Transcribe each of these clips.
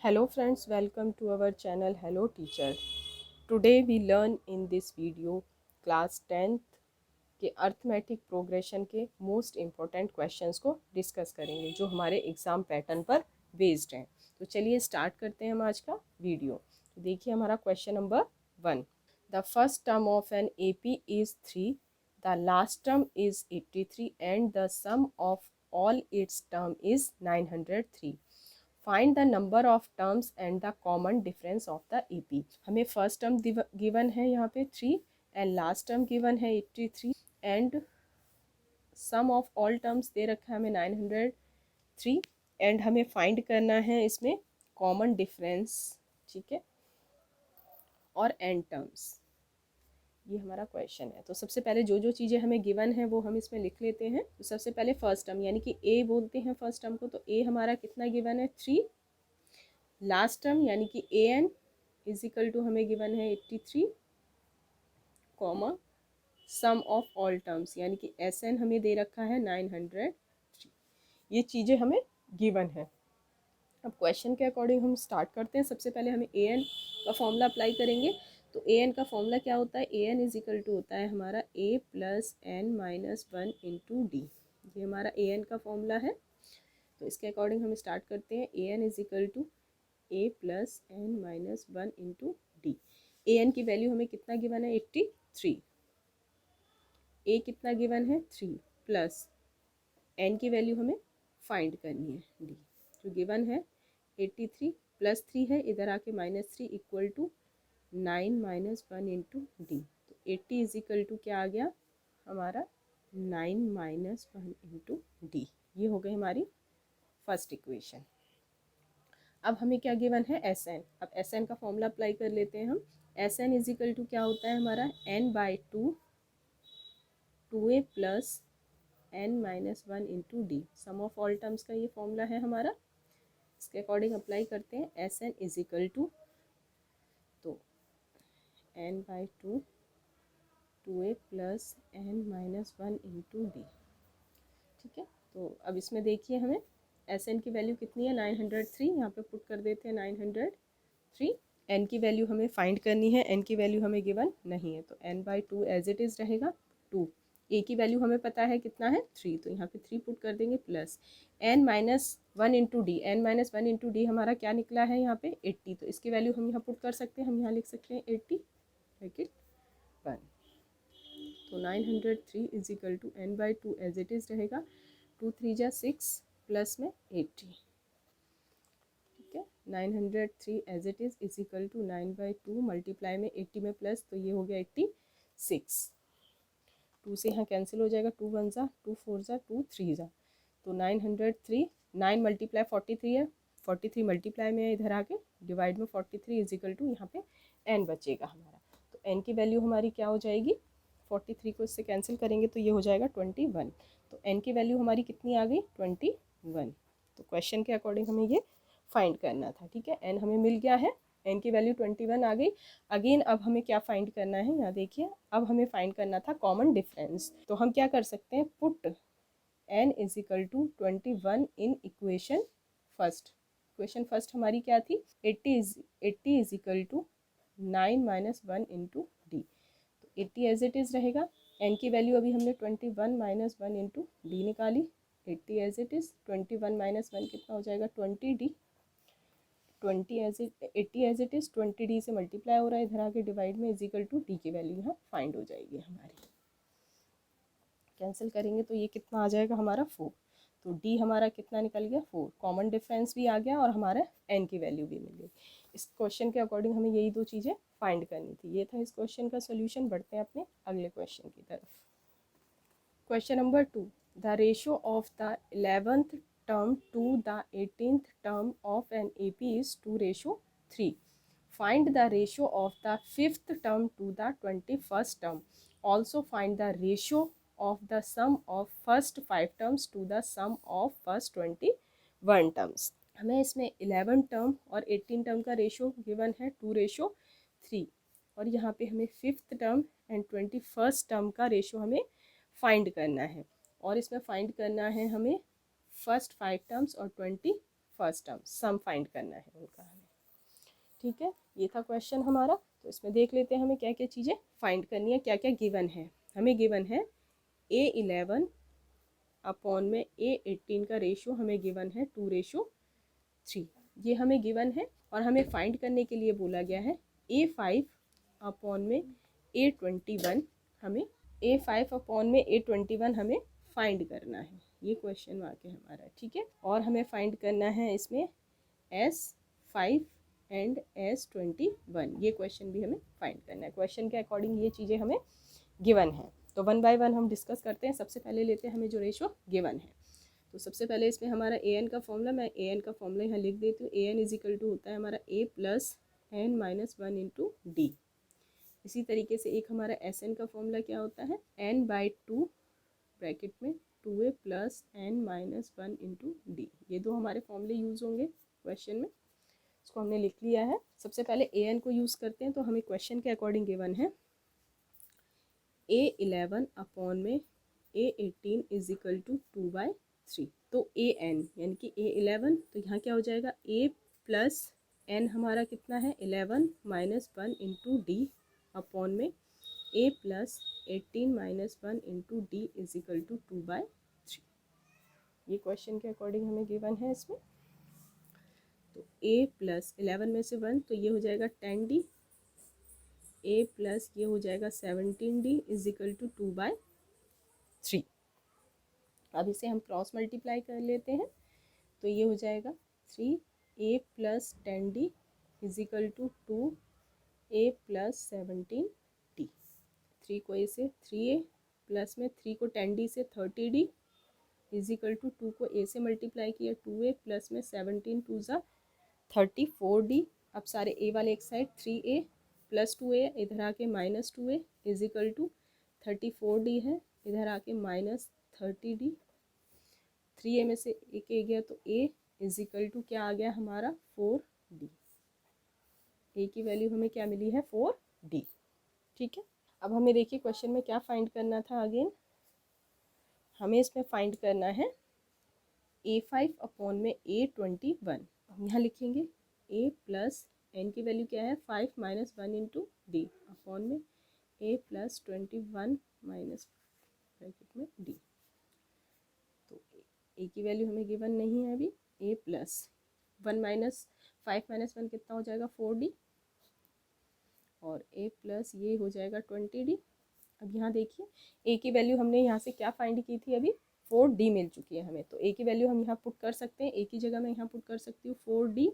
Hello friends, welcome to our channel Hello Teacher. Today we learn in this video class 10th के arithmetic progression के most important questions को discuss करेंगे जो हमारे exam pattern पर based हैं। तो चलिए स्टार्ट करते हैं हम आज का वीडियो। तो देखिए हमारा question number 1। The first term of an AP is 3, the last term is 83 and the sum of all its term is 903। Find the number of terms and the common difference of the AP। हमें first term given है यहाँ पे 3 and last term given है 83 and sum of all terms दे रखा है हमें 903 and हमें फाइंड करना है इसमें कॉमन डिफरेंस, ठीक है, और एंड टर्म्स। ये हमारा क्वेश्चन है। तो सबसे पहले जो जो चीज़ें हमें गिवन है वो हम इसमें लिख लेते हैं। तो सबसे पहले फर्स्ट टर्म यानी कि ए बोलते हैं फर्स्ट टर्म को, तो ए हमारा कितना गिवन है 3। लास्ट टर्म यानी कि a N is equal to हमें गिवन है 83 comma sum of all terms यानी कि एस एन हमें दे रखा है 903। ये चीज़ें हमें गिवन है। अब क्वेश्चन के अकॉर्डिंग हम स्टार्ट करते हैं। सबसे पहले हमें ए एन का फॉर्मूला अप्लाई करेंगे। तो ए एन का फॉर्मूला क्या होता है, A N is equal to होता है हमारा A plus N minus 1 into D. ये हमारा ए एन का फॉर्मूला है। तो इसके अकॉर्डिंग हम स्टार्ट करते हैं। A N is equal to A plus N minus 1 into D. A N की वैल्यू हमें कितना गिवन है 83, ए कितना गिवन है 3 प्लस एन की वैल्यू हमें फाइंड करनी है डी जो गिवन है 83 प्लस 3 है, इधर आके -3 equal to 9 minus 1 into D. तो 80 इज इक्वल टू क्या आ गया हमारा 9 माइनस 1 इंटू डी। ये हो गई हमारी फर्स्ट इक्वेशन। अब हमें क्या गिवन है एस एन। अब एस एन का फॉर्मूला अप्लाई कर लेते हैं हम। S N is equal to क्या होता है हमारा n/2 2a plus n minus 1 into d. Sum of all terms का ये फॉर्मूला है हमारा। इसके अकॉर्डिंग अप्लाई करते हैं। S N is equal to तो n/2 2a plus n minus 1 into D, ठीक है। तो अब इसमें देखिए हमें एस एन की वैल्यू कितनी है 903, यहाँ पे पुट कर देते हैं 903। एन की वैल्यू हमें फाइंड करनी है, एन की वैल्यू हमें गिवन नहीं है तो n/2 एज इट इज़ रहेगा 2। ए की वैल्यू हमें पता है कितना है 3, तो यहाँ पे 3 पुट कर देंगे plus n minus 1 into D. N minus 1 into D हमारा क्या निकला है यहाँ पे 80, तो इसकी वैल्यू हम यहाँ पुट कर सकते हैं। हम यहाँ लिख सकते हैं 80 ब्रैकेट 1। तो 903 is equal to n/2 as it is रहेगा 2 3 जा 6 प्लस में 80, ठीक है। 903 as it is equal to 9/2 multiply में 80 में प्लस, तो ये हो गया 86। 2 से यहाँ कैंसिल हो जाएगा, 2 1 जा 2 4 जा 2 3 जा, तो 903 9 मल्टीप्लाई 43 है, 43 मल्टीप्लाई में इधर आके डिवाइड में 43 इज इक्वल टू यहाँ पे n बचेगा हमारा। तो n की वैल्यू हमारी क्या हो जाएगी, 43 को इससे कैंसिल करेंगे तो ये हो जाएगा 21। तो n की वैल्यू हमारी कितनी आ गई 21। तो क्वेश्चन के अकॉर्डिंग हमें ये फाइंड करना था, ठीक है। n हमें मिल गया है, n की वैल्यू 21 आ गई। अगेन अब हमें क्या फाइंड करना है, यहाँ देखिए अब हमें फाइंड करना था कॉमन डिफरेंस। तो हम क्या कर सकते हैं, put n is equal to 21 in equation first. Equation first हमारी क्या थी 80 is equal to 9 minus 1 into D. तो 80 एज इट इज़ रहेगा। n की वैल्यू अभी हमने 21 माइनस 1 इंटू डी निकाली। 80 एज इट इज़ 21 माइनस 1 कितना हो जाएगा 20d। 20 as it 80 as it is 20d से मल्टीप्लाई हो रहा है, इधर आके डिवाइड में इज इक्वल टू डी की वैल्यू यहाँ फाइंड हो जाएगी हमारी। कैंसिल करेंगे तो ये कितना आ जाएगा हमारा 4। तो डी हमारा कितना निकल गया 4। कॉमन डिफरेंस भी आ गया और हमारा एन की वैल्यू भी मिल गई। इस क्वेश्चन के अकॉर्डिंग हमें यही दो चीज़ें फाइंड करनी थी। ये था इस क्वेश्चन का सोल्यूशन। बढ़ते हैं अपने अगले क्वेश्चन की तरफ। Question number 2, the ratio of the 11th term to the 18th term of an AP is 2:3. Find the ratio of the 5th term to the 21st term. Also find the ratio of the sum of first 5 terms to the sum of first 21 terms. हमें इसमें 11 term और 18 term का ratio given है 2:3 और यहाँ पे हमें 5th term and 21st term का रेशियो हमें फाइंड करना है। और इसमें फाइंड करना है हमें फर्स्ट 5 टर्म्स और 21 फर्स्ट टर्म, सम फाइंड करना है उनका हमें। ठीक है, ये था क्वेश्चन हमारा। तो इसमें देख लेते हैं हमें क्या क्या चीज़ें फाइंड करनी है, क्या क्या गिवन है। हमें गिवन है A11 अपॉन में A18 का रेशियो हमें गिवन है 2:3, ये हमें गिवन है। और हमें फाइंड करने के लिए बोला गया है A5 अपॉन में A21, हमें A5 अपॉन में A21 हमें फाइंड करना है। ये क्वेश्चन आके हमारा, ठीक है। और हमें फाइंड करना है इसमें S5 एंड S21, ये क्वेश्चन भी हमें फाइंड करना है। क्वेश्चन के अकॉर्डिंग ये चीज़ें हमें गिवन है। तो वन बाय वन हम डिस्कस करते हैं। सबसे पहले लेते हैं हमें जो रेशो गिवन है। तो सबसे पहले इसमें हमारा AN का फॉर्मूला, मैं AN का फॉर्मूला यहाँ लिख देती हूँ। AN इज इक्वल टू होता है हमारा A plus N minus 1 into D. इसी तरीके से एक हमारा SN का फॉर्मूला क्या होता है, N/2 ब्रैकेट में 2A plus N minus 1 into D. ये दो हमारे फॉर्मूले यूज़ होंगे क्वेश्चन में, इसको हमने लिख लिया है। सबसे पहले AN को यूज़ करते हैं। तो हमें क्वेश्चन के अकॉर्डिंग गिवन है A11 अपॉन में A18 इज इक्वल टू 2/3। तो AN यानी कि A11, तो यहाँ क्या हो जाएगा A प्लस N हमारा कितना है 11 माइनस 1 इंटू डी अपॉन में A plus 18 minus 1 into D is equal to 2/3। ये क्वेश्चन के अकॉर्डिंग हमें गिवन है इसमें। तो A प्लस 11 में से 1, तो ये हो जाएगा 10D, A प्लस ये हो जाएगा 17D इज इक्वल टू 2/3। अब इसे हम क्रॉस मल्टीप्लाई कर लेते हैं। तो ये हो जाएगा 3A plus 10D is equal to 2A plus 17D। 3 को A से 3A प्लस में 3 को 10D से 30D इज इक्वल टू 2 को A से मल्टीप्लाई किया 2A प्लस में 17 2 ज़ा 34D। अब सारे A वाले एक साइड, 3A प्लस 2A इधर आके minus 2A is equal to 34D है, इधर आके माइनस 30D। 3A में से एक A गया तो A इज इक्वल टू क्या आ गया हमारा 4D। A की वैल्यू हमें क्या मिली है 4D। ठीक है, अब हमें देखिए क्वेश्चन में क्या फाइंड करना था। अगेन हमें इसमें फाइंड करना है A5 अपॉन में A21। हम यहाँ लिखेंगे A प्लस N की वैल्यू क्या है 5 माइनस 1 इंटू डी अपॉन में A प्लस 21 माइनस ब्रैकेट में डी। तो A की वैल्यू हमें गिवन नहीं है अभी। A प्लस 1 माइनस 5 माइनस 1 कितना हो जाएगा 4D, और A प्लस ये हो जाएगा 20D। अब यहाँ देखिए A की वैल्यू हमने यहाँ से क्या फाइंड की थी, अभी 4D मिल चुकी है हमें। तो A की वैल्यू हम यहाँ पुट कर सकते हैं। A की जगह मैं यहाँ पुट कर सकती हूँ 4D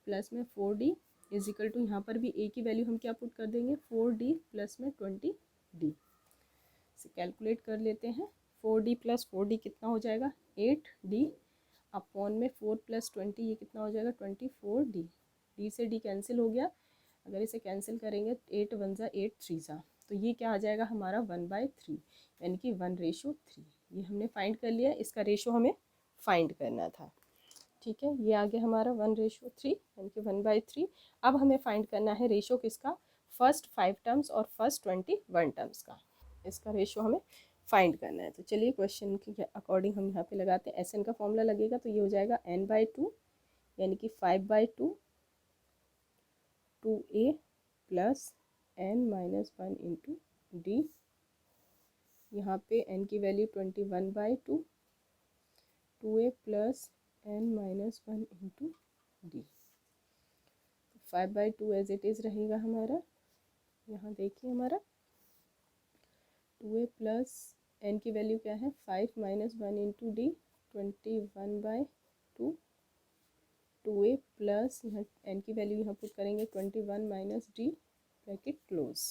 प्लस में 4D इज इक्वल टू, यहाँ पर भी A की वैल्यू हम क्या पुट कर देंगे 4D प्लस में 20D। इसे कैलकुलेट कर लेते हैं। 4D प्लस 4D कितना हो जाएगा 8D अपॉन में 4 प्लस 20 ये कितना हो जाएगा 24D। D से D कैंसिल हो गया। अगर इसे कैंसिल करेंगे 8 1 ज़ा 8 3 ज़ा, तो ये क्या आ जाएगा हमारा 1/3 यानी कि 1:3। ये हमने फाइंड कर लिया, इसका रेशो हमें फाइंड करना था। ठीक है, ये आ गया हमारा 1:3 यानी कि 1/3। अब हमें फाइंड करना है रेशो किसका, फर्स्ट 5 टर्म्स और फर्स्ट 21 टर्म्स का। इसका रेशो हमें फाइंड करना है। तो चलिए क्वेश्चन के अकॉर्डिंग हम यहाँ पे लगाते हैं। SN का फॉर्मूला लगेगा तो ये हो जाएगा N/2 यानी कि 5/2 2A plus N minus 1 into D. यहाँ पे N की value 21/2 2A plus N minus 1 into D. 5/2 as it is रहेगा हमारा। यहाँ देखिए हमारा 2A प्लस N की वैल्यू क्या है 5 minus 1 into D 21/2 2A plus यहाँ N की वैल्यू यहाँ पुट करेंगे 21 माइनस डी ब्रैकेट क्लोज।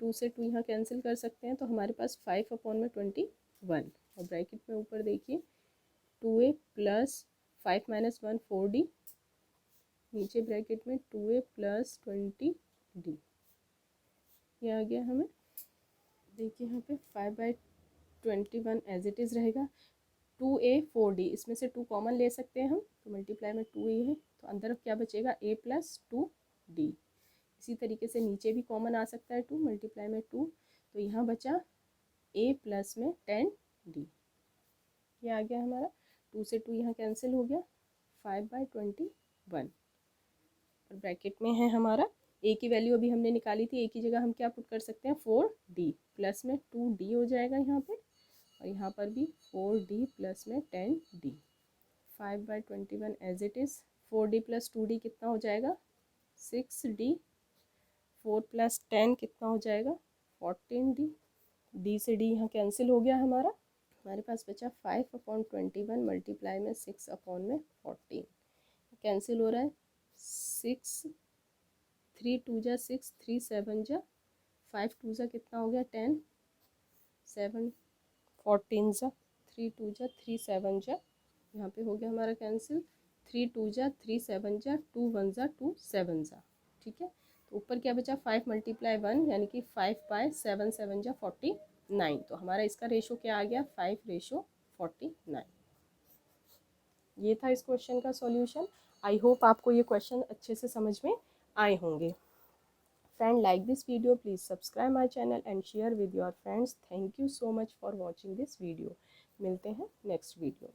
2 से 2 यहाँ कैंसिल कर सकते हैं, तो हमारे पास 5 अपॉन में 21 और ब्रैकेट में ऊपर देखिए 2A प्लस 5 माइनस 1 4D, नीचे ब्रैकेट में 2A प्लस 20D। ये आ गया हमें। देखिए यहाँ पे 5/21 एज इट इज़ रहेगा। 2A 4D, इसमें से 2 कॉमन ले सकते हैं हम, तो मल्टीप्लाई में 2 है तो अंदर क्या बचेगा A प्लस 2D। इसी तरीके से नीचे भी कॉमन आ सकता है 2, मल्टीप्लाई में 2, तो यहाँ बचा A प्लस में 10D। ये आ गया हमारा। 2 से 2 यहाँ कैंसिल हो गया। 5/21 और ब्रैकेट में है हमारा ए की वैल्यू अभी हमने निकाली थी, ए की जगह हम क्या पुट कर सकते हैं 4d, प्लस में 2d हो जाएगा यहाँ पे, और यहाँ पर भी 4d प्लस में 10d। 5/21 as it is. 4d plus 2d कितना हो जाएगा 6d, 4 प्लस 10 कितना हो जाएगा 14d, d से d यहाँ कैंसिल हो गया हमारा, हमारे पास बचा 5/21 मल्टीप्लाई में 6/14 कैंसिल हो रहा है, 6 3 2 जा 6, 3 7 जा 5 2 जा कितना हो गया 10, 7 14 जा 3 2 जा 3 7 जा, यहाँ पे हो गया हमारा कैंसिल, 3 2 जा 3 7 जा 2 1 जा 2 7 जा। ठीक है, तो ऊपर क्या बचा 5 × 1 यानी कि 5/7 7 जा 49, तो हमारा इसका रेशो क्या आ गया 5/49। ये था इस क्वेश्चन का सॉल्यूशन। आई होप आपको ये क्वेश्चन अच्छे से समझ में आए होंगे। Friend, like this video, please subscribe my channel and share with your friends. Thank you so much for watching this video. मिलते हैं नेक्स्ट वीडियो।